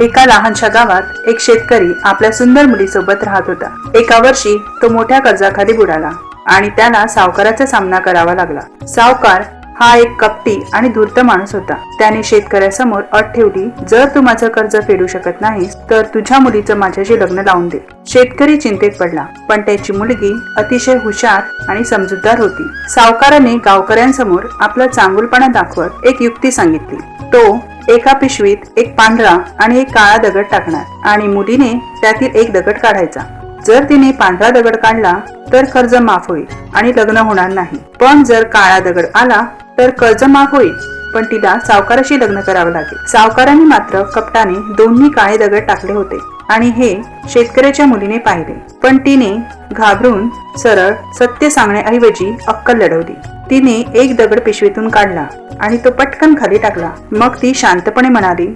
एका लहानशा गावात एक शेतकरी आपल्या सुंदर मुलीसोबत राहत होता. एका वर्षी तो मोठ्या कर्जाखाली बुडाला आणि त्याला सावकाराचा सामना करावा लागला. सावकार हा एक कपटी आणि धूर्त माणूस होता. त्याने शेतकऱ्यासमोर अट ठेवली, जर तू माझं कर्ज फेडू शकत नाहीस तर तुझ्या मुलीचं माझ्याशी लग्न लावून दे. शेतकरी चिंतेत पडला, पण त्याची मुलगी अतिशय हुशार आणि समजूतदार होती. सावकाराने गावकऱ्यांसमोर आपला चांगुलपणा दाखवत एक युक्ती सांगितली. तो एका पिशवीत एक पांढरा आणि एक काळा दगड टाकणार आणि मुलीने त्यातील एक दगड काढायचा. जर तिने पांढरा दगड काढला तर कर्ज माफ होईल आणि लग्न होणार नाही, पण जर काळा दगड आला तर कर्ज माफ होईल, पण तिला सावकाराशी लग्न करावं लागेल. सावकाराने मात्र कपटाने दोन्ही काळे दगड टाकले होते आणि हे शेतकऱ्याच्या मुलीने पाहिले, पण तिने घाबरून सरळ सत्य सांगण्याऐवजी अक्कल लढवली. तिने एक दगड पिशवीतून काढला आणि तो पटकन खाली टाकला. मग ती शांतपणे म्हणाली,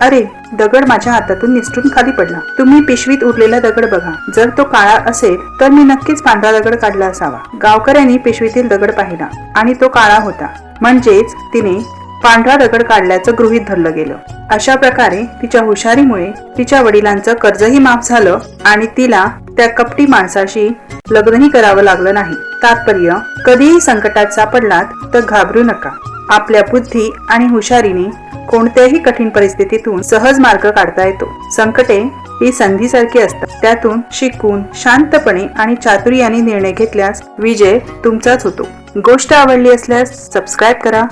अरे, दगड माझ्या हातातून निसटून खाली पडला. तुम्ही पिशवीत उरलेला दगड बघा. जर तो काळा असेल तर मी नक्कीच पांढरा दगड काढला असावा. गावकऱ्यांनी पिशवीतील दगड पाहिला आणि तो काळा होता, म्हणजेच तिने पांढरा दगड काढल्याचं गृहीत धरलं गेलं. अशा प्रकारे तिच्या हुशारीमुळे तिच्या वडिलांचं कर्जही माफ झालं आणि तिला त्या कपटी माणसाशी लग्नही करावं लागलं नाही. तात्पर्य, कधीही संकटात सापडलात तर घाबरू नका. आपल्या बुद्धी आणि हुशारीने कोणत्याही कठीण परिस्थितीतून सहज मार्ग काढता येतो. संकटे ही संधीसारखी असतात. त्यातून शिकून शांतपणे आणि चातुर्याने निर्णय घेतल्यास विजय तुमचाच होतो. गोष्ट आवडली असल्यास सबस्क्राईब करा,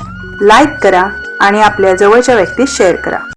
लाईक करा आणि आपल्या जवळच्या व्यक्तीस शेअर करा.